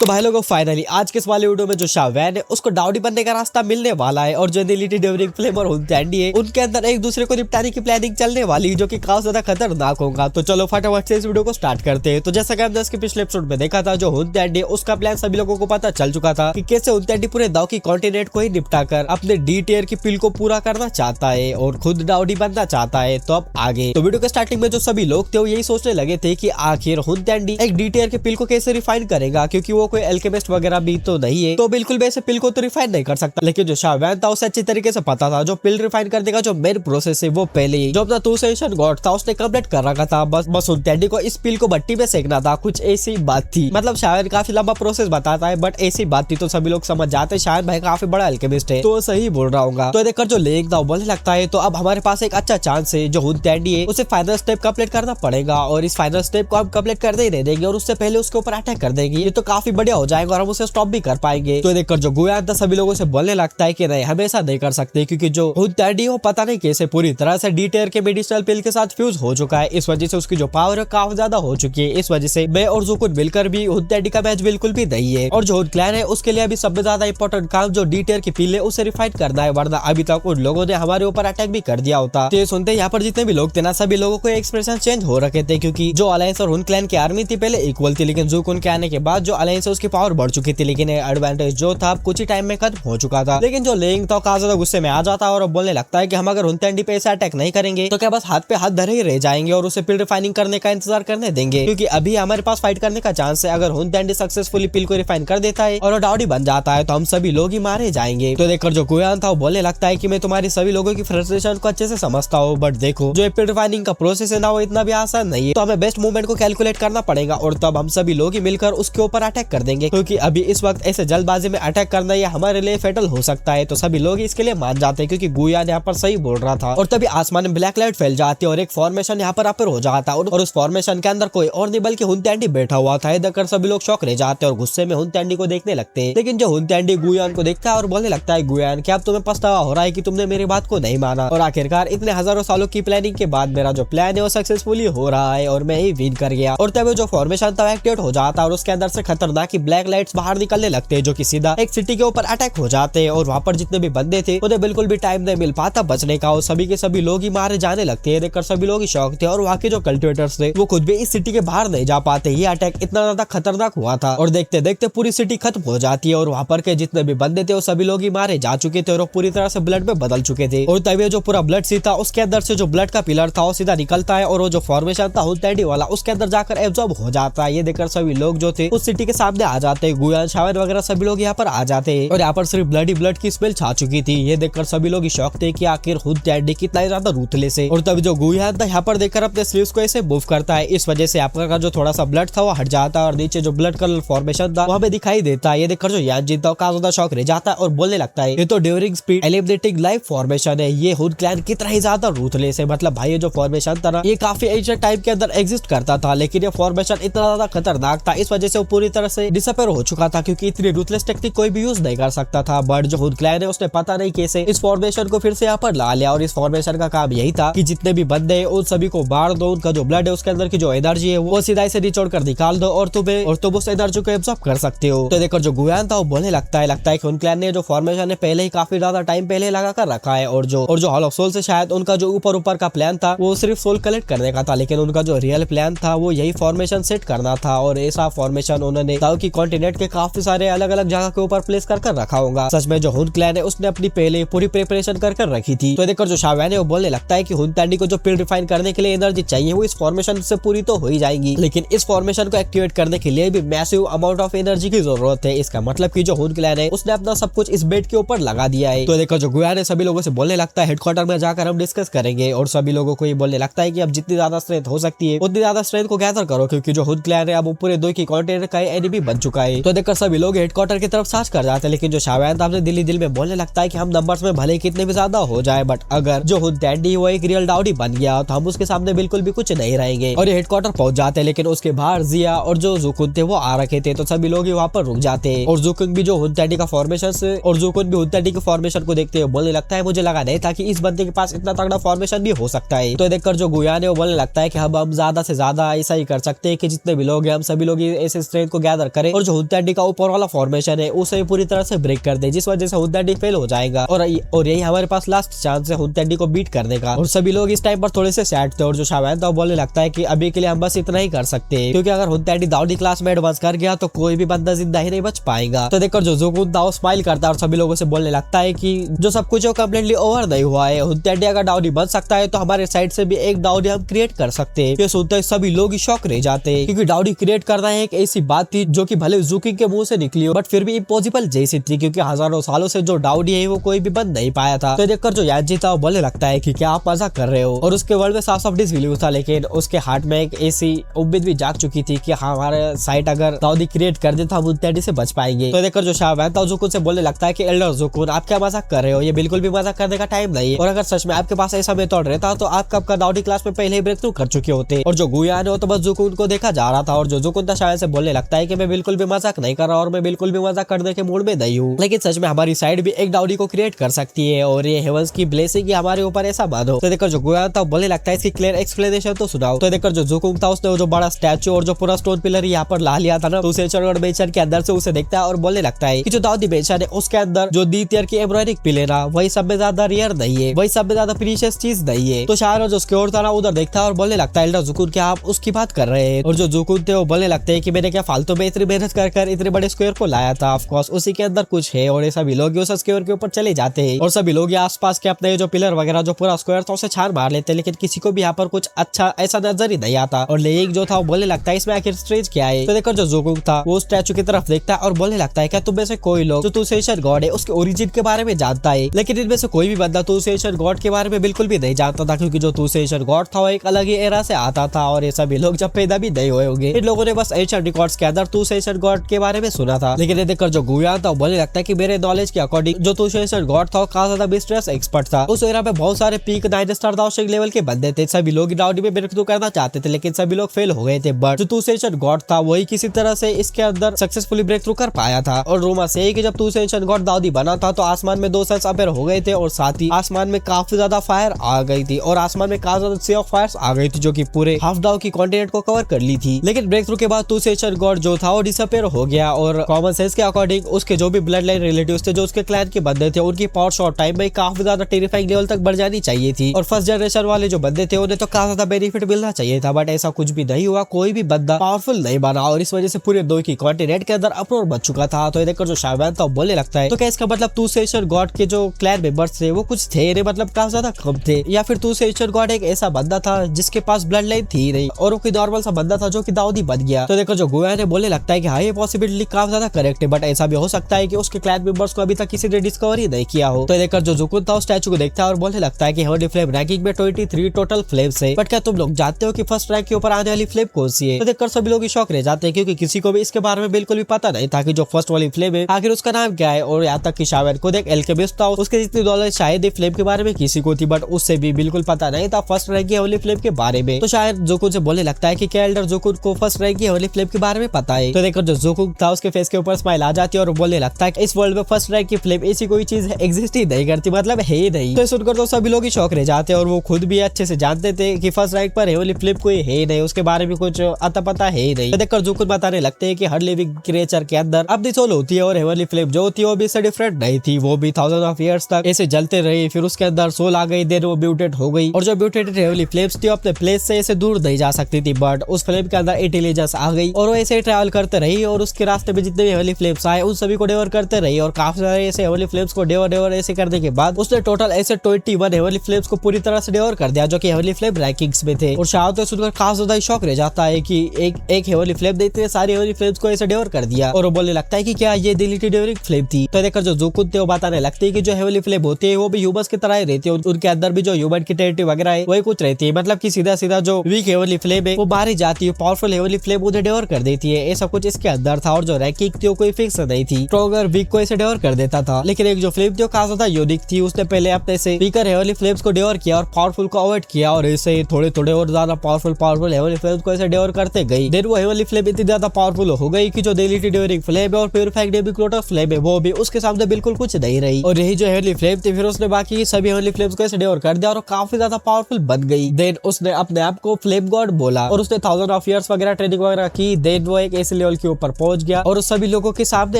तो भाई लोगों फाइनली आज के इस वाले वीडियो में जो शावैन है उसको डाउडी बनने का रास्ता मिलने वाला है और जो एलिटी डेवरिंग फ्लेम और हुंटैंडी है उनके अंदर एक दूसरे को निपटाने की प्लानिंग चलने वाली जो कि काफी ज्यादा खतरनाक होगा। तो चलो फटाफट से इस वीडियो को स्टार्ट करते हैं। तो जैसा कि हमने इसके पिछले एपिसोड में देखा था, जो हुंटैंडी उसका प्लान सभी लोगों को पता चल चुका था कि कैसे हुंटैंडी पूरे दाव की कॉन्टिनेंट को ही निपटा कर अपने डी टियर की पिल को पूरा करना चाहता है और खुद डाउडी बनना चाहता है। तो अब आगे तो वीडियो के स्टार्टिंग में जो सभी लोग थे वो यही सोचने लगे थे कि आखिर हुंटैंडी एक डी टियर की पिल को कैसे रिफाइन करेगा, क्योंकि वो कोई एल्केमिस्ट वगैरह भी तो नहीं है, तो बिल्कुल भी ऐसे पिल को तो रिफाइन नहीं कर सकता। लेकिन जो शावैन था उसे अच्छी तरीके से पता था जो पिल रिफाइन करने का जो मेन प्रोसेस है वो पहले ही जो अपना टू सेंशन गॉड था उसने कंप्लीट कर रखा था। बस हुंटैंडी को इस पिल को भट्टी में सेकना था, कुछ ऐसी बात थी। मतलब शायद काफी लंबा प्रोसेस बताता है बट ऐसी बात थी तो सभी लोग समझ जाते शायद भाई काफी बड़ा एल्केमिस्ट है, तो सही बोल रहा होगा। तो देखकर जो लेक था वो बोलने लगता है तो अब हमारे पास एक अच्छा चांस है, जो हुंटैंडी है उसे फाइनल स्टेप कंप्लीट करना पड़ेगा और इस फाइनल स्टेप को हम कंप्लीट करने ही नहीं देंगे और उससे पहले उसके ऊपर अटैक कर देंगे। ये तो काफी बढ़िया हो जाएगा और हम उसे स्टॉप भी कर पाएंगे। तो देखकर जो गुयान था सभी लोगों से बोलने लगता है कि नहीं, हम ऐसा नहीं कर सकते, क्योंकि जो हुंटैंडी वो पता नहीं कैसे पूरी तरह से डी टियर के मेडिसिनल पिल के साथ फ्यूज हो चुका है। इस वजह से उसकी जो पावर है काफी ज्यादा हो चुकी है। इस वजह से मैं और ज़ुकुन मिलकर भी हुंटैंडी का मैच बिल्कुल भी नहीं है और जो हुन क्लैन है उसके लिए अभी सबसे ज्यादा इंपॉर्टेंट काम जो डी टियर की पिल है उसे रिफाइन करना है, वरना अभी तक उन लोगों ने हमारे ऊपर अटैक भी कर दिया होता। तो ये सुनते यहाँ पर जितने भी लोग थे ना सभी लोगों को एक्सप्रेशन चेंज हो रखे थे, क्योंकि जो अलायंस और हुन क्लैन की आर्मी थी पहले इक्वल थी, लेकिन ज़ुकुन के आने के बाद जो अलायंस है उसकी पावर बढ़ चुकी थी, लेकिन एडवांटेज जो था कुछ ही टाइम में खत्म हो चुका था। लेकिन जो लेंग था काफी ज्यादा गुस्से में आ जाता है और बोलने लगता है कि हम अगर हुंटैंडी पे ऐसा अटैक नहीं करेंगे तो क्या बस हाथ पे हाथ धरे ही रह जाएंगे और उसे पिल रिफाइनिंग करने का इंतजार करने देंगे, क्योंकि अभी हमारे पास फाइट करने का चांस है। अगर हुंटैंडी सक्सेसफुली पिल को रिफाइन कर देता है और वो डाउडी बन जाता है तो हम सभी लोग ही मारे जाएंगे। तो देखकर जो गुयान था वो बोलने लगता है कि मैं तुम्हारी सभी लोगों की फ्रस्ट्रेशन को अच्छे से समझता हूँ, बट देखो जो पिल रिफाइनिंग का प्रोसेस है ना वो इतना भी आसान नहीं है, तो हमें बेस्ट मूवमेंट को कैलकुलेट करना पड़ेगा और तब हम सभी लोग ही मिलकर उसके ऊपर अटैक कर देंगे, क्योंकि अभी इस वक्त ऐसे जल्दबाजी में अटैक करना ये हमारे लिए फेटल हो सकता है। तो सभी लोग इसके लिए मान जाते हैं, क्योंकि गुयान यहाँ पर सही बोल रहा था। और तभी आसमान में ब्लैक लाइट फैल जाती है और एक फॉर्मेशन यहाँ पर अपर हो जाता है और उस फॉर्मेशन के अंदर कोई और नहीं बल्कि हुंटैंडी बैठा हुआ था। देखकर सभी लोग शॉक रह जाते हैं और गुस्से में हुंटैंडी को देखने लगते हैं। लेकिन जो हुंटैंडी गुयान को देखता है और बोलने लगता है, गुयान क्या अब तुम्हें पछतावा हो रहा है कि तुमने मेरी बात को नहीं माना, और आखिरकार इतने हजारों सालों की प्लानिंग के बाद मेरा जो प्लान है वो सक्सेसफुली हो रहा है और मैं ही विन कर गया। और तभी जो फॉर्मेशन था एक्टिवेट हो जाता है और उसके अंदर से खतरनाक ब्लैक लाइट्स बाहर निकलने लगते हैं, जो कि सीधा एक सिटी के ऊपर अटैक हो जाते हैं और वहाँ पर जितने भी बंदे थे उन्हें बिल्कुल भी टाइम नहीं मिल पाता बचने का और सभी के सभी लोग ही मारे जाने लगते हैं। देखकर सभी लोग ही शौक थे और वहाँ के जो कल्टिवेटर्स थे वो खुद भी इस सिटी के बाहर नहीं जा पाते। ये अटैक इतना ज्यादा खतरनाक हुआ था और देखते देखते पूरी सिटी खत्म हो जाती है और वहाँ पर के जितने भी बंदे थे वो सभी लोग ही मारे जा चुके थे और पूरी तरह से ब्लड में बदल चुके थे। और तभी जो पूरा ब्लड सी था उसके अंदर से जो ब्लड का पिलर था वो सीधा निकलता है और वो जो फॉर्मेशन था हुंटैंडी वाला उसके अंदर जाकर एब्जॉर्ब हो जाता है। ये देखकर सभी लोग जो थे उस सिटी के सामने आ जाते हैं, गुयान शावैन वगैरह सभी लोग यहाँ पर आ जाते हैं और यहाँ पर सिर्फ ब्लड ही ब्लड की स्मेल छा चुकी थी। ये देखकर सभी लोग शौक थे कि आखिर हुंटैंडी कितना ज्यादा रूथलेस है। और तभी जो गुयान था यहाँ पर देखकर अपने स्लीव्स को ऐसे मूव करता है, इस वजह से आपका जो थोड़ा सा ब्लड था वो हट जाता है और नीचे जो ब्लड कलर फॉर्मेशन था वो हमें दिखाई देता है। ये देखकर जो यानजिन था काफी ज्यादा शौक रह जाता है और बोलने लगता है ये तो during speed eliminating life formation है, ये हुन क्लैन कितना ही ज्यादा रूथलेस है। मतलब भाई ये जो फॉर्मेशन था ना ये काफी एंशिएंट टाइम के अंदर एग्जिस्ट करता था, लेकिन ये फॉर्मेशन इतना ज्यादा खतरनाक था इस वजह से वो पूरी तरह से डिसअपीयर हो चुका था, क्योंकि इतनी रूथलेस टेक्निक कोई भी यूज नहीं कर सकता था। बट जो हुन क्लैन है उसने पता नहीं कैसे इस फॉर्मेशन को फिर से यहाँ पर ला लिया और इस फॉर्मेशन का काम यही था कि जितने भी बंदे हैं उन सभी को मार दो, उनका जो ब्लड है उसके अंदर की जो एनर्जी है वो सीधा से निचोड़ कर निकाल दो और तुम उस एनर्जी को एब्जॉर्ब कर सकते हो। तो देखकर जो गुयान था वो बोलने लगता है कि हुन क्लैन ने जो फॉर्मेशन है पहले ही काफी ज्यादा टाइम पहले लगा कर रखा है और जो हॉल ऑफ सोल से शायद उनका जो ऊपर का प्लान था वो सिर्फ सोल कलेक्ट करने का था, लेकिन उनका जो रियल प्लान था वो यही फॉर्मेशन सेट करना था और ऐसा फॉर्मेशन उन्होंने दाव की कॉन्टिनेंट के काफी सारे अलग अलग जगह के ऊपर प्लेस कर रखा होगा। सच में जो हुन क्लैन है उसने अपनी पहले पूरी प्रिपरेशन कर रखी थी। तो देखकर जो शावैन है वो बोलने लगता है कि हुंटैंडी को जो पिल रिफाइन करने के लिए एनर्जी चाहिए वो इस फॉर्मेशन से पूरी तो हो ही जाएगी, लेकिन इस फॉर्मेशन को एक्टिवेट करने के लिए भी मैसिव अमाउंट ऑफ एनर्जी की जरूरत है। इसका मतलब कि जो हुन क्लैन है उसने अपना सब कुछ इस बेड के ऊपर लगा दिया है। तो देखकर जो गुयान है सभी लोगों से बोलने लगता है हेडक्वार्टर में जाकर हम डिस्कस करेंगे और सभी लोगों को ये बोलने लगता है कि अब जितनी ज्यादा स्ट्रेंथ हो सकती है उतनी ज्यादा स्ट्रेंथ को गैदर करो, क्योंकि जो हुन क्लैन है अब पूरे दो की कॉन्टिनेंट का एनिमी बन चुका है। तो देखकर सभी लोग हेडक्वार्टर की तरफ सर्च कर जाते हैं, लेकिन जो शावैन था अपने दिल में बोलने लगता है कि हम नंबर्स में भले कितने भी ज्यादा हो जाए बट अगर जो हुंटैंडी वो एक रियल डाउडी बन गया तो हम उसके सामने बिल्कुल भी कुछ नहीं रहेंगे। और ये हेडक्वार्टर पहुंच जाते हैं, लेकिन उसके बाहर जिया और जो ज़ुकुन थे वो आ रखे थे, तो सभी लोग वहाँ पर रुक जाते हैं और ज़ुकुन भी जो हुंटैंडी का फॉर्मेशन से और ज़ुकुन भी हुंटैंडी के फॉर्मेशन को देखते हुए बोलने लगता है मुझे लगा नहीं था कि इस बंदे के पास इतना तगड़ा फॉर्मेशन भी हो सकता है। तो देखकर जो गुयान है वो बोलने लगता है कि हम ज्यादा से ज्यादा ऐसा ही कर सकते हैं कि जितने भी लोग हैं हम सभी लोग ऐसे स्ट्रेंथ को गैदर करे और जो हुंतैंडी का ऊपर वाला फॉर्मेशन है उसे पूरी तरह से ब्रेक कर दे, जिस वजह से हुंतैंडी फेल हो जाएगा और यही हमारे पास लास्ट चांस है हुंतैंडी को बीट करने का। और सभी लोग इस टाइम पर थोड़े से सैड थे और जो शावेन था वो बोलने लगता है कि अभी के लिए हम बस इतना ही कर सकते हैं, क्योंकि अगर हुंतैंडी दाउडी क्लास में एडवांस कर गया तो कोई भी बंदा जिंदा ही नहीं बच पाएगा। तो देखकर जो जोकुन था वो स्माइल करता है और सभी लोगों से बोलने लगता है कि जो सब कुछ कम्प्लीटली ओवर नहीं हुआ है, हुंतैंडी अगर डाउडी बन सकता है तो हमारे साइड से भी एक डाउडी हम क्रिएट कर सकते हैं। ये सुनते ही सभी लोग शॉक रह जाते हैं, क्योंकि डाउडी क्रिएट करना है एक ऐसी बात थी जो कि भले ज़ुकिंग के मुंह से निकली हो बट फिर भी इम्पॉसिबल जैसी थी, क्योंकि हजारों सालों से जो डाउडी है वो कोई भी बन नहीं पाया था। तो देखकर जो यानजी था वो बोलने लगता है कि क्या आप मजाक कर रहे हो, और उसके वर्ल्ड में साफ साफ डिसबिलीव था, लेकिन उसके हार्ट में एक ऐसी उम्मीद भी जाग चुकी थी कि हमारे साइड अगर डाउडी क्रिएट कर दे तो हम हुंतैंडी से बच पाएंगे। तो देखकर जो शावेन था ज़ुकुन से बोलने लगता है कि एल्डर ज़ुकुन आप क्या मजाक कर रहे हो, ये बिल्कुल भी मजाक करने का टाइम नहीं है, और अगर सच में आपके पास ऐसा मेथड रहता तो आप कब का डाउडी क्लास में पहले ही ब्रेक थ्रू कर चुके होते। और जो गुयान है तो बस ज़ुकुन को देखा जा रहा था, और जो ज़ुकुन था शायद से बोलने लगता है कि मैं बिल्कुल भी मजाक नहीं कर रहा और मैं बिल्कुल भी मजाक करने के मूड में नहीं हूँ, लेकिन सच में हमारी साइड भी एक डाउडी को क्रिएट कर सकती है और ये हेवंस की ब्लेसिंग ही हमारे ऊपर ऐसा मानो। तो देखकर जो गुयान था बोलने लगता है इसकी क्लियर एक्सप्लेनेशन तो सुनाओ। तो देखकर जो ज़ुकुन था उसने जो बड़ा स्टैचू और जो पूरा स्टोन पिलर यहाँ पर ला लिया था ना, तो उसे मेंशन के अंदर से उसे देखता है और बोलने लगता है कि जो दाऊदी मेंशन है उसके अंदर जो दी ईयर की एम्ब्रॉयडरी पिलर है वही सब में ज्यादा रेयर नहीं है, वही सब में ज्यादा प्रीशियस चीज नहीं है। तो शायर जो स्क्योर था ना उधर देखता है और बोलने लगता है एल्डर ज़ुकुन क्या आप उसकी बात कर रहे हैं। और जो ज़ुकुन थे वो बोलने लगते हैं कि मैंने क्या फालतू में इतनी मेहनत कर इतने बड़े स्क्वायर को लाया था, ऑफ कोर्स उसी के अंदर कुछ है। और ये सभी लोग उस स्क्वायर के ऊपर चले जाते हैं और सभी लोग आसपास के अपने जो पिलर वगैरह जो पूरा स्क्वायर था उसे छान मार लेते हैं, लेकिन किसी को भी यहाँ पर कुछ अच्छा ऐसा नजर ही नहीं आता। और लेइंग जो था वो बोलने लगता है इसमें आखिर स्ट्रेंज क्या है। तो देखकर जो ज़ुकुन था वो स्टैचू की तरफ देखता है और बोलने लगता है क्या तुम में से कोई लोग जो तुसेशन गॉड है उसके ओरिजिन के बारे में जानता है, लेकिन इनमें से कोई भी बंदा तुसेशन गॉड के बारे में बिल्कुल भी नहीं जानता था, क्योंकि जो तुसेशन गॉड था वो एक अलग ही एरा से आता था और ये सभी लोग जब पैदा भी नहीं हुए होंगे। इन लोगों ने बस एशियन रिकॉर्ड्स के अंदर तुसेशन गॉड के बारे में सुना था, लेकिन ये देखकर जो गुयान था वो बोलने लगता है कि मेरे नॉलेज के अकॉर्डिंग जो तुसेशन गॉड था वो काफी ज्यादा मिस्ट्रियस एक्सपर्ट था। उस एरा में बहुत सारे पीक 9 स्टार दाउशिंग लेवल के बंदे थे, सभी लोग डाउडी में ब्रेक थ्रू करना चाहते थे लेकिन सभी लोग फेल हो गए थे, बट जो तुसेशन गॉड था वही किसी तरह से इसके अंदर सक्सेसफुली ब्रेक थ्रू कर पाया था। और रूमर से है कि जब तुसेशन गॉड दाऊदी बना था तो आसमान में 2 सन्स अपेयर हो गए थे और साथ ही आसमान में काफी ज्यादा फायर आ गई थी और आसमान में काफी ज्यादा सी ऑफ फायर्स आ गई थी जो कि पूरे हाफ डाउ की कॉन्टिनेंट को कवर कर ली थी। लेकिन ब्रेक थ्रू के बाद तुसेशन गॉड जो था वो डिसअपेयर हो गया और कॉमन सेंस के अकॉर्डिंग उसके जो भी ब्लड लाइन रिलेटिव्स थे जो उसके क्लैन के बंदे थे उनकी पावर शॉर्ट टाइम में काफी ज्यादा टेरिफाइंग लेवल तक बढ़ जानी चाहिए थी और फर्स्ट जनरेशन वाले जो बंदे थे उन्हें तो काफी ज्यादा बेनिफिट मिलना चाहिए था, बट ऐसा कुछ भी नहीं हुआ, कोई भी बंदा पावरफुल नहीं बना और इस वजह से पूरे दो की कॉन्टिनेंट के अंदर अपरोर बच चुका था। तो ये देखकर जो शावेन था बोलने लगता है तो क्या इसका मतलब तुसेशन गॉड के जो क्लैन मेंबर्स थे वो कुछ थे मतलब काफी ज्यादा कम थे, या फिर तुसेशन गॉड एक ऐसा बंदा था जिसके पास ब्लड लाइन थी नहीं और वो कोई नॉर्मल सा बंदा था जो कि दाऊदी बन गया। तो देखकर जो गुयान है बोलने लगता है कि हाँ ये पॉसिबिलिटी काफी ज्यादा करेक्ट है, बट ऐसा भी हो सकता है कि उसके क्लैन मेंबर्स को अभी तक किसी ने डिस्कवर ही नहीं किया हो। तो देखकर जो ज़ुकुन था उस स्टैचू को देखता है और बोलने लगता है कि हेवनली फ्लेम रैंकिंग में 23 टोटल फ्लेम्स है, बट क्या तुम लोग जानते हो कि फर्स्ट रैंक के ऊपर आने वाली फ्लेम कौन सी है। तो देखकर सभी लोग शौक रह जाते हैं क्योंकि किसी को भी इसके बारे में बिल्कुल भी पता नहीं था कि जो फर्स्ट वाली फ्लेम है आखिर उसका नाम क्या है। और यहाँ तक कि शावेन खुद एक एल्केमिस्ट था, उसके जितनी नॉलेज शायद फ्लेम के बारे में किसी को थी, बट उससे भी बिल्कुल पता नहीं था फर्स्ट रैंक की हेवनली फ्लेम के बारे में। तो शायद ज़ुकुन से बोलने लगता है कि क्या एल्डर ज़ुकुन को फर्स्ट रैंक की हेवनली फ्लेम के बारे में पता है। तो देखकर जो ज़ुकुन था उसके फेस के ऊपर स्माइल आ जाती है और बोलने लगता है कि इस वर्ल्ड में फर्स्ट रैंक की फ्लेम ऐसी कोई चीज एग्जिस्ट ही नहीं करती, मतलब है ही नहीं। तो सुनकर तो सभी लोग ही शौक रह जाते हैं और वो खुद भी अच्छे से जानते थे कि फर्स्ट रैंक पर हेवनली फ्लेम कोई है नहीं, उसके बारे में कुछ अता पता है ही नहीं। तो देखकर ज़ुकुन बताने लगते हैं कि हर लिविंग क्रिएचर के अंदर अपनी सोल होती है और हेवनली फ्लेम जो होती है वो भी इससे डिफरेंट नहीं थी, वो भी थाउजेंड ऑफ ईयर्स तक ऐसे जलते रही, फिर उसके अंदर सोल आ गई, देन वो म्यूटेट हो गई और जो म्यूटेटेड हेवनली फ्लेम्स थी अपने प्लेस से ऐसे दूर नहीं जा सकती थी, बट उस फ्लेम के अंदर इंटेलिजेंस आ गई और वो ऐसे ट्रैवल करते रही और उसके रास्ते में जितने भी हेवनली फ्लेम्स आए उन सभी को डेवर करते रही और काफी सारे ऐसे हेवनली फ्लेम्स को डेवर ऐसे करने के बाद उसने टोटल ऐसे 21 हेवनली फ्लेम्स को पूरी तरह से डेवर कर दिया जो कि हेवनली फ्लेम रैंकिंग्स में थे। और शायद तो सुनकर काफी ज्यादा शौक रह जाता है कि एक हेवनली फ्लेम ने इतने सारी हेवनली फ्लेम्स को ऐसे डेवर कर दिया और वो बोलने लगता है कि क्या ये डिलीटेड डेवरिंग फ्लेम थी। तो देखकर जो ज़ुकुन थे वो बताने लगते हैं कि जो हेवनली फ्लेम होती है वो भी ह्यूमंस की तरह ही रहती है, उनके अंदर भी जो ह्यूमन की टेरिटरी वगैरह है वही कुछ रहती है, मतलब कि सीधा सीधा जो वीक हेवनली फ्लेम है वो मारी जाती है, पावरफुल हेवनली फ्लेम उन्हें डेवर कर देती है, ऐसा कुछ इसके अंदर था। और जो रैंकिंग थी वो कोई फिक्स नहीं थी, स्ट्रॉन्गर वीक को ऐसे डेवर कर देता था, लेकिन एक जो फ्लेम थी वो काफी ज्यादा यूनिक थी, उसने पहले अपने से वीकर हेवनली फ्लेम्स को डेवर किया और पावरफुल को अवॉइड किया और ऐसे थोड़े और ज्यादा पावरफुल हेवनली फ्लेम्स को ऐसे डेवर करते गई। देन वो हेवनली फ्लेम इतनी ज्यादा पावरफुल हो गई कि जो डिलीटेड डेवरिंग फ्लेम है और प्यूरिफाइंग डेबिक्लोटर फ्लेम है वो भी उसके सामने बिल्कुल कुछ नहीं रही। और यही जो हेवनली फ्लेम थी फिर उसने बाकी सभी हेवनली फ्लेम्स को ऐसे डेवर कर दिया और काफी ज्यादा पावरफुल बन गई। देन उसने अपने आप को फ्लेम गॉड बोला और उसने थाउजेंड ऑफ ईयर्स वगैरह ट्रेनिंग वगैरह की। देन वो एक ऐसे लेवल के ऊपर पहुंच गया और सभी लोगों के सामने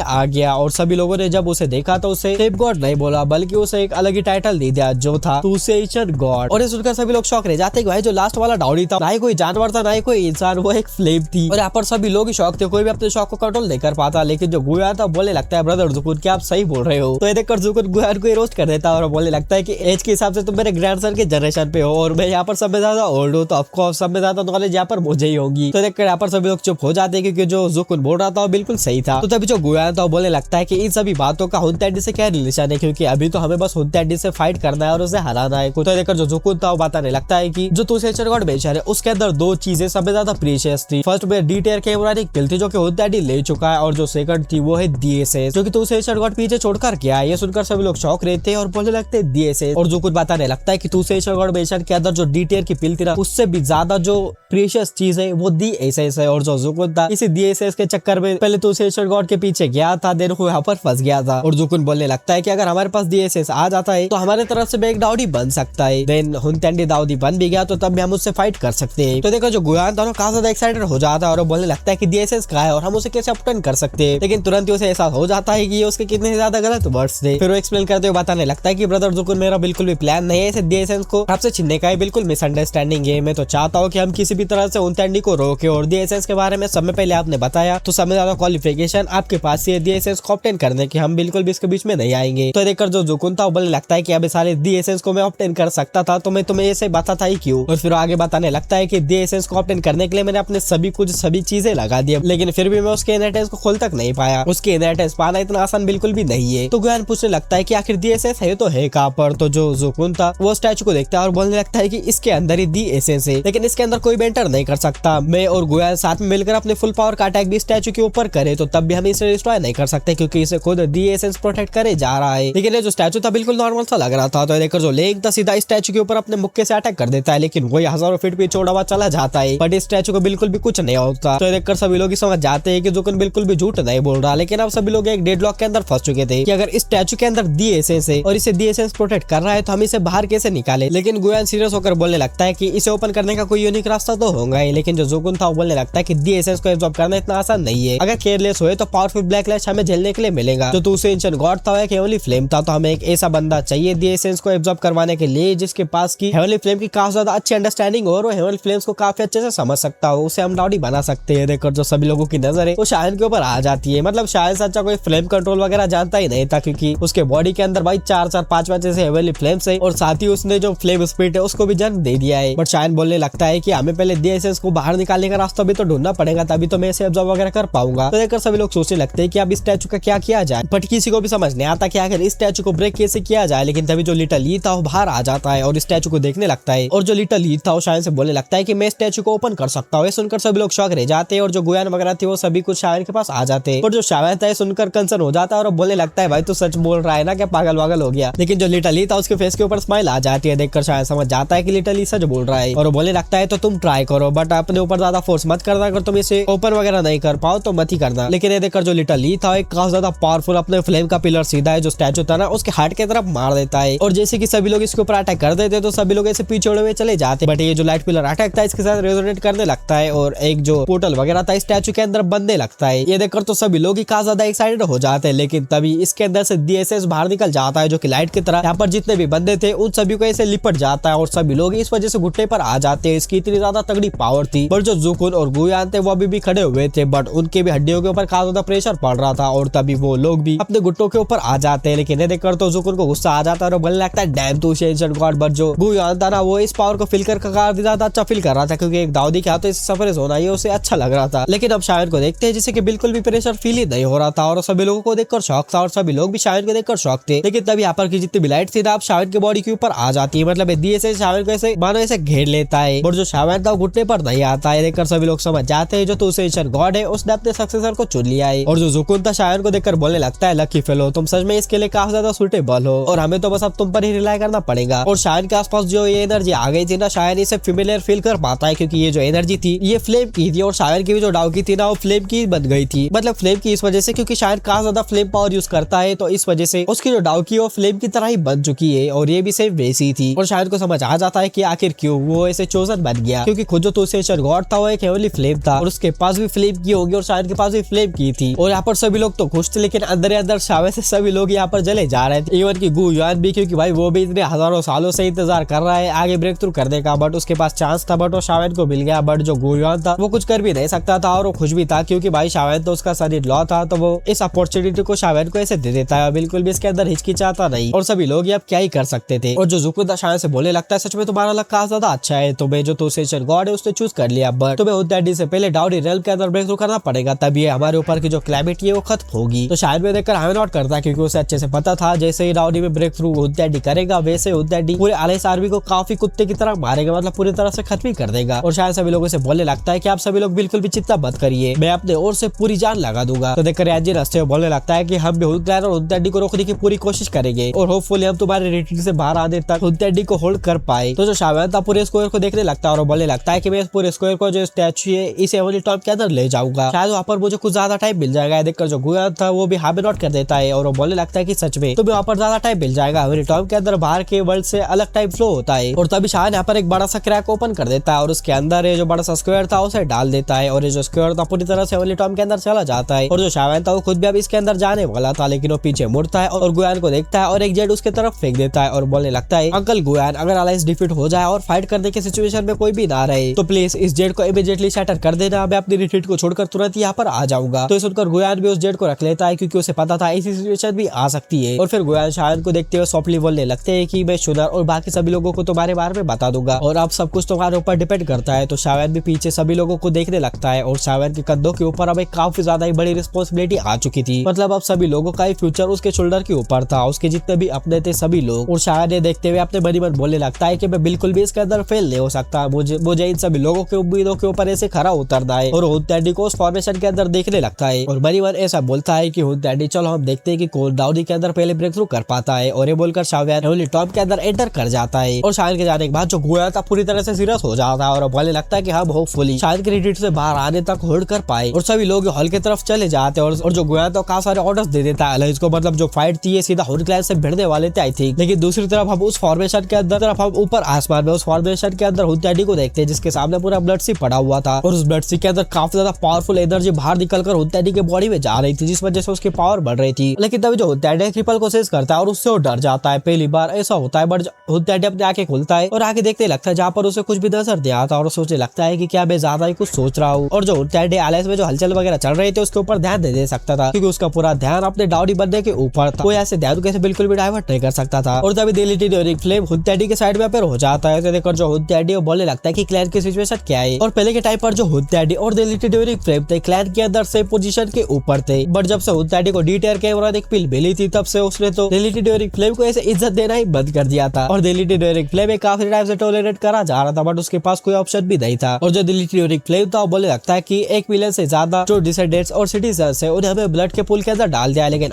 आ गया। और सभी लोगों ने जब उसे देखा तो उसे स्लेव गॉड नहीं बोला, बल्कि उसे एक अलग ही टाइटल दे दिया जो था टूसेशन गॉड। और ये सुनकर सभी लोग शौक रह जाते भाई जो लास्ट वाला डाउडी था ना ही कोई जानवर था ना ही कोई इंसान, वो एक फ्लेम थी। और यहाँ पर सभी लोग ही शौक थे, कोई भी अपने शौक को कंट्रोल नहीं कर पाता। लेकिन जो गुयान था बोलने लगता है ब्रदर जुकुन क्या आप सही बोल रहे हो। तो ये देखकर जुकुन गुयान को रोस्ट कर देता है और बोलने लगता है कि एज के हिसाब से तुम मेरे ग्रैंडसन के जनरेशन पे हो और मैं यहाँ पर सब में ज्यादा ओल्ड हूँ, तो ऑफकोर्स सब में ज्यादा नॉलेज यहाँ पर मुझे ही होगी। तो देखकर यहाँ पर सभी लोग चुप हो जाते हैं क्योंकि जो जुकुन बोल रहा था वो बिल्कुल सही था। तो तभी जो गुयान था वो बोलने लगता है कि इन सभी बातों का हुनतेंडी से क्या रिलेशन है, क्योंकि अभी तो हमें बस हुनतेंडी से फाइट करना है और उसे हराना है। तो देखकर जो जुकुन था वो बताने लगता है कि जो टूसेशन गॉड मेंशन है उसके अंदर दो चीजें सबसे ज्यादा प्रीशियस थी। फर्स्ट में डी-टियर के एम्ब्रॉयडिंग पिल थी जो कि हुनतेंडी ले चुका है, और जो सेकंड थी वो है डीएसएस जो कि टूसेशन गॉड पीछे छोड़कर गया है। ये सुनकर सभी लोग शौक रहते हैं और बोलने लगते हैं डीएसएस। और जो कुछ बताने लगता है कि टूसेशन गॉड मेंशन के अंदर जो डी-टियर की पिल थी ना उससे भी ज्यादा जो प्रीशियस चीज है वो डीएसएस है। और जो जुकुन था इसी डीएसएस के चक्कर में पहले टूसेशन गॉड के पीछे गया था, देन वो यहाँ पर फंस गया था। और जुकुन बोलने लगता है कि अगर हमारे पास डीएसएस आ जाता है तो हमारे तरफ से भी एक दाऊदी बन सकता है। देन हुनतेंडी दाऊदी बन भी गया तो तब भी हम उससे फाइट कर सकते हैं। तो देखो जो गुयान था काफी ज्यादा एक्साइटेड हो जाता है और बोलने लगता है कि डीएसएस कहाँ है और हम उसे कैसे ऑब्टेन कर सकते हैं। लेकिन तुरंत ही उसे एहसास हो जाता है कि ये उसके कितने ज्यादा गलत वर्ड्स थे। फिर वो एक्सप्लेन करते हुए बताने लगता है कि ब्रदर जुकुन मेरा बिल्कुल भी प्लान नहीं है इसे डीएसएस को आपसे छीनने का, बिल्कुल मिसअंडरस्टैंडिंग है। मैं तो चाहता हूँ कि हम किसी भी तरह से हुनतेंडी को रोके। और डीएसएस के बारे में समय पहले आपने बताया तो समय ज्यादा क्वालिफिकेशन आपके पास ही है डीएसएस को ऑब्टेन करने की, हम बिल्कुल भी इसके बीच में नहीं आएंगे। तो देखकर जो जुकुन था वो बोलने लगता है कि अब सारे डीएसएस को मैं ऑब्टेन कर सकता था तो मैं तुम्हें ऐसे बताता ही क्यों। और फिर आगे बताने लगता है कि डीएसएस को ऑब्टेन करने के लिए मैंने अपने सभी चीजें लगा दी, लेकिन फिर भी मैं उसके इनहेरिटेंस को खोल तक नहीं पाया। उसके इनहेरिटेंस पाना इतना आसान बिल्कुल भी नहीं है। तो गुयान पूछने लगता है कि आखिर डीएसएस है तो है कहाँ पर। तो जो जुकुन था वो स्टैचू को देखता है और बोलने लगता है कि इसके अंदर ही डीएसएस है, लेकिन इसके अंदर कोई भी एंटर नहीं कर सकता। मैं और गुयान साथ में मिलकर अपने फुल पावर का अटैक भी स्टैचू के ऊपर करे तो तब भी हम इसे डिस्ट्रॉय नहीं कर सकते क्योंकि इसे खुद डीएसएस प्रोटेक्ट करे जा रहा है। लेकिन ये जो स्टैचू था बिल्कुल नॉर्मल सा लग रहा था। तो देखकर जो लेंग था सीधा स्टैचू के ऊपर अपने मुक्के से अटैक कर देता है, लेकिन वही हजारों फीट पे चौड़ा हुआ चला जाता है, बट इस स्टैचू को बिल्कुल भी कुछ नहीं होता। तो देखकर सभी लोग समझ जाते हैं कि जुकुन बिल्कुल भी झूठ नहीं बोल रहा। लेकिन अब सभी लोग एक डेडलॉक के अंदर फंस चुके थे कि अगर इस स्टैचू के अंदर डीएसएस है और इसे डीएसएस प्रोटेक्ट कर रहा है तो हम इसे बाहर कैसे निकाले। लेकिन गुयान सीरियस होकर बोलने लगता है कि इसे ओपन करने का कोई यूनिक रास्ता तो होगा ही। लेकिन जो जुकुन था वो बोलने लगता है कि डीएसएस को एब्जॉर्ब करना इतना आसान नहीं है, अगर केयरलेस हुए तो पावरफुल ब्लैक लाइट हमें झेलने के लिए मिलेगा। जो टूसेशन गॉड था वो हेवनली फ्लेम था, तो हमें एक ऐसा बंदा चाहिए डीएसएस को एब्जॉर्ब करवाने के लिए जिसके पास की हेवनली फ्लेम की काफी ज्यादा अच्छी अंडरस्टैंडिंग हो और वो हेवनली फ्लेम्स को काफी अच्छे से समझ सकता हो, उसे हम दाऊदी बना सकते हैं। देखकर जो सभी लोगों की नजर है वो शायन के ऊपर आ जाती है। मतलब शायन से अच्छा कोई फ्लेम कंट्रोल वगैरह जानता ही नहीं था क्योंकि उसके बॉडी के अंदर भाई 4-5 जैसे हेवनली फ्लेम्स है और साथ ही उसने जो फ्लेम स्पिरिट है उसको भी जन्म दे दिया है। बट शायन बोलने लगता है कि हमें पहले डीएसएस को बाहर निकालने का रास्ता भी तो ढूंढना पड़ेगा, तभी तो मैं इसे एब्जॉर्ब वगैरह कर पाऊंगा। तो देखकर सभी लोग सोचने लगते हैं कि अब इस स्टैचू का क्या किया जाए, बट किसी को भी समझ नहीं आता कि आखिर इस स्टैचू को ब्रेक कैसे किया जाए। लेकिन तभी जो लिटिल ली था वो बाहर आ जाता है और इस स्टैचू को देखने लगता है। और जो लिटिल ली था वो शायन से बोलने लगता है कि मैं स्टैचू को ओपन कर सकता हूँ। सुनकर सभी लोग शौक रह जाते हैं और जो गुयान वगैरह थे वो सभी कुछ शायन के पास आ जाते हैं। और जो शायन था सुनकर कंसर्न हो जाता है और बोलने लगता है भाई तू सच बोल रहा है ना, क्या पागल वागल हो गया। लेकिन जो लिटिल ली था उसके फेस के ऊपर स्माइल आ जाती है, देखकर शायन समझ जाता है कि लिटिल ली सच बोल रहा है और बोलने लगता है तो तुम ट्राई करो, बट अपने ऊपर ज्यादा फोर्स मत करना, अगर तुम इसे ओपन वगैरह नहीं कर पाओ तो मत ही करना। लेकिन ये देखकर जो लिटिल ली था एक काफी ज्यादा पावरफुल अपने फ्लेम का पिलर सीधा है जो स्टैचू था ना उसके हार्ट की तरफ मार देता है। और जैसे कि सभी लोग इसके ऊपर अटैक कर देते तो सभी लोग ऐसे पीछे उड़े हुए चले जाते, बट ये जो लाइट पिलर अटैक था इसके साथ रेजोनेट करने लगता है और एक जो पोर्टल वगैरह था स्टैचू के अंदर बनने लगता है। ये देखकर तो सभी लोग ही काफी ज्यादा एक्साइटेड हो जाते हैं। लेकिन तभी इसके अंदर से डीएसएस बाहर निकल जाता है जो कि लाइट की तरह यहाँ पर जितने भी बंदे थे उन सभी को ऐसे लिपट जाता है और सभी लोग इस वजह से घुटने पर आ जाते हैं। इसकी इतनी ज्यादा तगड़ी पावर थी। पर जो जुकुन और गुयान थे वो अभी भी खड़े हुए थे, बट उनके भी हड्डियों के ऊपर काफी ज्यादा प्रेशर पड़ रहा था और तभी वो लोग भी अपने घुटनों के ऊपर आ जाते हैं। लेकिन ये देखकर तो जुकुन को गुस्सा आ जाता है और बोलने लगता है damn to ancient god. But जो गुयान था ना वो इस पावर को फील कर काफी ज्यादा अच्छा फील कर रहा था क्योंकि एक दाऊदी के हाथों सफर होना ये उसे अच्छा लग रहा था। लेकिन अब शायन को देखते हैं जिसे कि बिल्कुल भी प्रेशर फील ही नहीं हो रहा था और सभी लोगों को देखकर शौक था और सभी लोग भी शायन को देखकर शौक थे। लेकिन तभी यहाँ पर की जितनी भी लाइट थी आप शायन के बॉडी के ऊपर आ जाती है, मतलब डीएसएस शायन को ऐसे मानो ऐसे घेर लेता है और जो शायन था वो घुटने पर नहीं आता है। देखकर सभी लोग समझ जाते हैं जो टूसेशन गॉड है उसने अपने सक्सेसर को चुन लिया है। और जो जुकुन था शायन को देखकर बोलने लगता है लकी फेलो, तुम सच में इसके लिए काफी ज्यादा सुटेबल हो और हमें तो बस अब तुम पर ही रिलाई करना पड़ेगा। और शायन के आसपास जो ये एनर्जी आ गई थी ना शायन इसे फेमिलियर फील कर पाता है क्योंकि ये जो एनर्जी थी ये फ्लेम की थी और शायन की भी जो डाउ की थी ना वो फ्लेम की बन गई थी। मतलब फ्लेम की इस वजह से क्योंकि शायन काफी ज्यादा फ्लेम पावर यूज करता है तो इस वजह से उसकी जो डाउ की वो फ्लेम की तरह ही बन चुकी है और ये भी सेम वैसी थी। और शायन को समझ आ जाता है कि आखिर क्यों वो ऐसे चोजन बन गया क्योंकि खुद जो टूसेशन गॉड था वो एक हेवनली फ्लेम था और उसके पास भी फ्लेम की होगी और शावेन के पास भी फ्लेम की थी। और यहाँ पर सभी लोग तो खुश थे, लेकिन अंदर ही अंदर शावेन से सभी लोग यहाँ पर जले जा रहे थे, इवन की गु युआन भी, क्योंकि भाई वो भी इतने हजारों सालों से इंतजार कर रहा है आगे ब्रेक थ्रू करने का। बट उसके पास चांस था, बट वो शावेन को मिल गया। बट जो गु युआन था वो कुछ कर भी नहीं सकता था और वो खुश भी था, क्योंकि भाई शावेन तो उसका सन इन लॉ था, तो वो इस अपॉर्चुनिटी को शावेन को ऐसे दे देता है, बिल्कुल भी इसके अंदर हिचकिचाता नहीं। और सभी लोग अब क्या ही कर सकते थे। और जो जुकू था शावेन से बोले लगता है सच में तुम्हारा लक काफी ज्यादा अच्छा है, तुम्हें जो सेशन गॉड है उसने चूज कर लिया, बट तुम्हें हुदाडी से पहले डाउडी रेल्म के अंदर ब्रेक थ्रू करना पड़ेगा, तभी हमारे ऊपर की जो क्लैमिटी है वो खत्म होगी। तो शायद में देखकर हमें नोट करता, क्योंकि उसे अच्छे से पता था जैसे ही डाउडी में ब्रेक थ्रू हुदाडी करेगा वैसे हुदाडी पूरे अलाइस आर्मी को काफी कुत्ते की तरह मारेगा, मतलब पूरी तरह से खत्म ही कर देगा। और शायद सभी लोगों से बोलने लगता है कि आप सभी लोग बिल्कुल भी चिंता मत करिए, मैं अपने ओर से पूरी जान लगा दूंगा। तो देखकर याजिन हंसते हुए बोलने लगता है कि हम भी हुदाडी और हुदाडी को रोकने की पूरी कोशिश करेंगे और होपफुली हम तुम्हारे रिट्रीट से बाहर आने तक हुदाडी को होल्ड कर पाए। तो जो शावेन था पूरे स्क्वायर को देखने लगता है और बोलने लगता है कि मैं पूरे स्क्वायर को जो स्टैचू है इसे एवली टॉप के अंदर ले जाऊंगा, शायद वहाँ पर मुझे कुछ ज्यादा टाइम मिल जाएगा। देखकर जो गुयान था वो भी हाँ में नोट कर देता है और वो बोलने लगता है कि सच में तुम्हें वहाँ पर ज्यादा टाइम मिल जाएगा, एवली टॉप के अंदर बाहर के वर्ल्ड से अलग टाइम फ्लो होता है। और तभी शायद यहाँ पर एक बड़ा सा क्रैक ओपन कर देता है और उसके अंदर ये जो बड़ा सा स्क्वायर था उसे डाल देता है और ये जो स्क्वायर था पूरी तरह से एवली टॉप के अंदर चला जाता है। और जो शावेन था वो खुद भी अब इसके अंदर जाने वाला था, लेकिन वो पीछे मुड़ता है और गुयान को देखता है और एक जेट उसके तरफ फेंक देता है और बोलने लगता है अंकल गुयान, अगर अलायंस डिफीट हो जाए और फाइट करने की सिचुएशन में कोई भी ना रहे तो प्लीज इस जेट को इमीडिएटली शटर कर देना, मैं अपनी रिट्रीट को छोड़कर तुरंत यहाँ पर आ जाऊंगा। तो सुनकर गुयान भी उस जेट को रख लेता है, क्योंकि उसे पता था ऐसी सिचुएशन भी आ सकती है। और फिर गुयान शावेन को देखते हुए सॉफ्टली बोलने लगते हैं कि मैं शुनर और बाकी सभी लोगों को तुम्हारे बारे में बता दूंगा और अब सब कुछ तुम्हारे ऊपर डिपेंड करता है। तो शावेन भी पीछे सभी लोगों को देखने लगता है और शावेन के कंधों के ऊपर अब एक काफी ज्यादा ही बड़ी रिस्पॉन्सिबिलिटी आ चुकी थी, मतलब अब सभी लोगों का ही फ्यूचर उसके शोल्डर के ऊपर था, उसके जितने भी अपने थे सभी लोग। और शावेन ये देखते हुए अपने मन ही मन बोलने लगता है कि मैं बिल्कुल भी इसके अंदर फेल नहीं हो सकता, मुझे इन सभी लोगों के उम्मीदों के ऊपर ऐसे खरा उतरना है। और हुदाडी को उस फॉर्मेशन के अंदर देखने लगता है और मन ही मन ऐसा बोलता है कि हुदाडी चलो हम देखते हैं कि कौन डाउडी के अंदर पहले ब्रेक थ्रू कर पाता है। और ये बोलकर शावेन एवली टॉप के अंदर एंटर कर जाता है और शावेन के जाने के बाद जो गुयान था पूरी तरह से सीरियस हो जाता है और बोलने लगता है कि हम होपफुली शायद की रिट्रीट से बाहर आने तक होल्ड कर पाए। और सभी लोग हॉल की तरफ चले जाते हैं और जो गुयान था काफी सारे ऑर्डर्स दे देता है अलायंस को, मतलब जो फाइट थी ये सीधा हुड क्लैन से भिड़ने वाले थे आई थिंक। लेकिन दूसरी तरफ हम उस फॉर्मेशन के अंदर हम ऊपर आसमान में उस फॉर्मेशन के अंदर हुदाडी को देखते हैं जिसके सामने पूरा ब्लड सी पड़ा हुआ था और उस ब्लड सी के अंदर काफी ज्यादा पावरफुल एनर्जी बाहर निकलकर हुदाडी के बॉडी में जा रही थी, जिस वजह से उसकी पावर बढ़ रही थी। लेकिन तभी जो हुदाडी ट्रिपल को सेंस करता है और उससे वो डर जाता है, पहली बार ऐसा होता है। बट हुदाडी अपनी आंखें खोलता है और आगे देखते लगता है जहाँ पर उसे कुछ भी नजर नहीं आता और सोचने लगता है कि क्या मैं ज्यादा ही कुछ सोच रहा हूँ। और जो हुदाडी अलायंस में जो हलचल वगैरह चल रहे थे उसके ऊपर ध्यान दे सकता था, क्योंकि उसका पूरा ध्यान अपने डाउडी बनने के ऊपर था, कोई ऐसे ध्यान कैसे बिल्कुल भी डाइवर्ट नहीं कर सकता था। और तभी दिलिटी ड्यूरिंग फ्लेम हुदाडी के साइड में अपेयर हो जाता है, तो देखकर जो हुदाडी बोलने लगता है कि क्लैन की सिचुएशन क्या है। और पहले के टाइम पर जो हुदाडी और दिलिटी ड्यूरिंग फ्लेम थे क्लैन के अंदर से पोजीशन के ऊपर थे, बट जब से हुदाडी को डीटेर के एक पिल मिली थी तब से उसने तो दिलिटी ड्यूरिंग फ्लेम को ऐसे इज्जत देना ही बंद कर दिया था। और दिलिटी ड्यूरिंग फ्लेम काफी टाइम से टॉलरेट करा जा रहा था, बट उसके पास कोई ऑप्शन भी नहीं था। और जो दिलिटी ड्यूरिंग फ्लेम था वो बोलने लगता है कि 1 मिलियन से ज्यादा जो डिसेंडेंट्स और सिटीजन्स है उन्हें हमें ब्लड के पूल के अंदर डाल दिया, लेकिन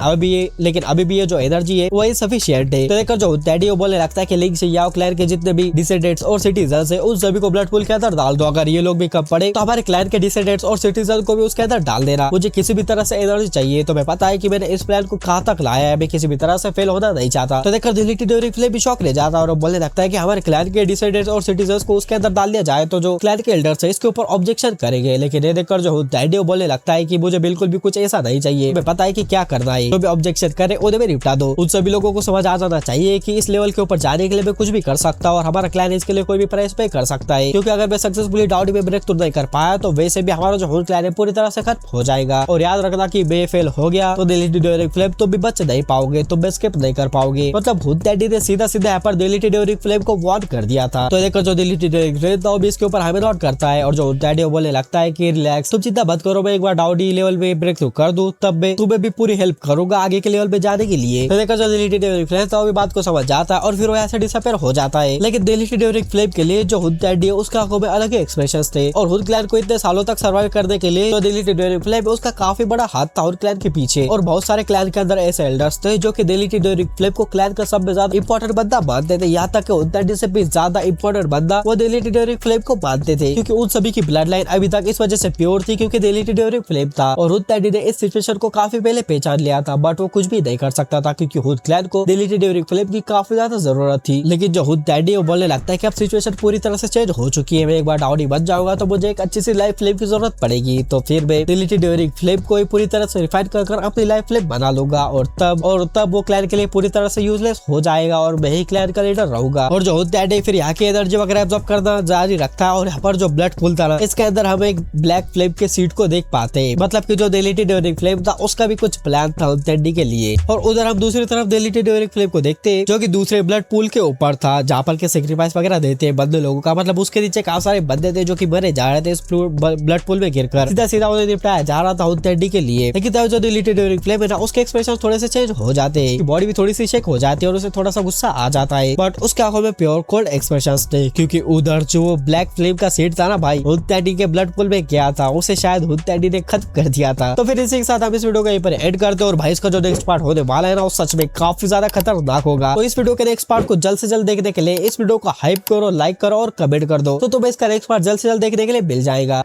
अभी भी ये जो एनर्जी है वही सफिशिएंट है। तो देखकर जो हुदाडी बोलने लगता है कि लिंक से याओ क्लैन के जितने भी डिसेंडेंट्स और सिटीजन्स है उन सभी को ब्लड पूल के अंदर डाल दो, अगर ये लोग भी कम पड़े तो हमारे क्लैन के डिसेंडेंट्स और सिटीजन को भी उसके अंदर डाल देना, मुझे किसी भी तरह से एनर्जी चाहिए। तो मैं पता है कि मैंने इस प्लान को कहाँ तक लाया है, मैं किसी भी तरह से फेल होना नहीं चाहता। तो देखकर दिलिटी ड्यूरिंग फ्लेम भी शॉक ले जाता है और बोलने लगता है कि हमारे क्लैन के डिसेंडेंट्स और सिटीजन्स को उसके अंदर डाल दिया जाए तो जो क्लैन के एल्डर्स है इसके ऊपर ऑब्जेक्शन करेंगे। लेकिन ये देखकर जो हुदाडी बोलने लगता है कि मुझे बिल्कुल भी कुछ ऐसा नहीं चाहिए, मैं पता है कि क्या करना है, जो भी ऑब्जेक्शन करे उन्हें भी निपटा दो। उन सभी लोगों को समझ आ जाना चाहिए कि इस लेवल के ऊपर जाने के लिए मैं कुछ भी कर सकता हूँ और हमारा क्लैन इसके लिए कोई भी प्राइस पे कर सकता है, क्योंकि अगर मैं सक्सेसफुली डाउडी में ब्रेक थ्रू नहीं कर पाया तो वैसे भी हमारा जो होल क्लैन है पूरी तरह से खत्म हो जाएगा। और याद रखना कि मैं फेल हो गया तो दिलिटी ड्यूरिंग फ्लेम तो भी बच नहीं पाओगे, तो मैं स्किप नहीं कर पाओगे। मतलब हुदाडी ने सीधा यहाँ पर दिलिटी ड्यूरिंग फ्लेम को वार्न कर दिया था। तो देखकर जो दिलिटी ड्यूरिंग फ्लेम था वो भी इसके ऊपर हमें नोट करता है और जो हुदाडी बोलने लगता है कि रिलैक्स, तुम चिंता मत करो, मैं एक बार डाउडी लेवल में ब्रेक थ्रू कर दूं तब मैं तुम्हें भी पूरी हेल्प करूंगा आगे के लेवल पे जाने के लिए। तो देखकर जो दिलिटी ड्यूरिंग फ्लेम था वो भी बात को समझ जाता है और फिर वो ऐसे डिसअपीयर हो जाता है। लेकिन दिलिटी ड्यूरिंग फ्लेम के लिए जो हुदाडी है उसका आंखों में अलग ही एक्सप्रेशंस थे और हुड क्लैन को इतने सालों तक सर्वाइव करने के लिए जो दिलिटी ड्यूरिंग फ्लेम उसका काफी बड़ा हाथ था हुड क्लैन के पीछे। और बहुत सारे क्लैन के अंदर ऐसे एल्डर्स थे जो कि दिलिटी ड्यूरिंग फ्लेम को क्लैन का सबसे ज्यादा इंपॉर्टेंट बंदा मानते थे, यहाँ तक कि हुदाडी से भी ज्यादा इंपॉर्टेंट बंदा वो दिलिटी ड्यूरिंग फ्लेम को मानते थे, क्योंकि उन सभी की ब्लड लाइन अभी तक इस वजह से प्योर थी क्योंकि दिलिटी ड्यूरिंग फ्लेम था। और हुदाडी ने इस सिचुएशन को काफी पहले पहचान लिया था, बट वो कुछ भी नहीं कर सकता था क्योंकि हुड क्लैन को दिलिटी ड्यूरिंग फ्लेम की काफी ज्यादा जरूरत थी। लेकिन जो हुदाडी वो बोलने लगता है कि अब सिचुएशन पूरी तरह से चेंज हो चुकी है, मैं एक बार डाउडी बच जाऊंगा तो मुझे एक अच्छी सी लाइफ फ्लेम की जरूरत पड़ेगी। तो फिर मैं डिलीटेड ड्यूरिंग फ्लेम को पूरी तरह से रिफाइन कर अपनी लाइफ फ्लेम बना लूंगा और तब वो क्लैन के लिए पूरी तरह से यूजलेस हो जाएगा और मैं ही क्लैन का लीडर रहूंगा। और जो होता है फिर यहाँ की एनर्जी वगैरह एब्जॉर्ब करना जारी रखता है और यहाँ पर जो ब्लड पूल था ना, इसके अंदर हम एक ब्लैक फ्लेम के सीट को देख पाते हैं। मतलब कि जो डिलीटेड ड्यूरिंग फ्लेम था उसका भी कुछ प्लान था हुंटैंडी के लिए। और उधर हम दूसरी तरफ डिलीटेड ड्यूरिंग फ्लेम को देखते हैं जो कि दूसरे ब्लड पूल के ऊपर था, जहाँ पर के सेक्रीफाइस वगैरह देते हैं बंदे लोगों का। मतलब उसके नीचे काफी सारे बंदे थे जो कि मरे जा रहे थे इस ब्लड पूल में गिरकर। सीधा सीधा उन्हें निपटाया जा रहा था हुंटैंडी के लिए। लेकिन तब जो डिलीटेड ड्यूरिंग फ्लेम है ना, उसके एक्सप्रेशन थोड़े से चेंज हो जाते हैं, बॉडी भी थोड़ी सी शेक हो जाती है और उसे थोड़ा सा गुस्सा आ जाता है। बट उसके आंखों में प्योर कोल्ड एक्सप्रेशंस थे, क्योंकि उधर जो ब्लैक फ्लेम का सीट था ना भाई, हुंटैंडी के ब्लड पूल में गया था, उसे शायद हुंटैंडी ने खत्म कर दिया था। तो फिर इसी के साथ हम इस वीडियो को यहीं पर एंड करते हैं और भाई इसका जो नेक्स्ट पार्ट होने वाला है ना, वो सच में काफी ज्यादा खतरनाक होगा। तो इस वीडियो के नेक्स्ट पार्ट को जल्द से जल्द देखने के लिए इस वीडियो को हाइप करो, लाइक करो और कमेंट कर दो, तो तुम्हें इसका नेक्स्ट पार्ट जल्द से जल्द देखने के लिए मिल जाएगा।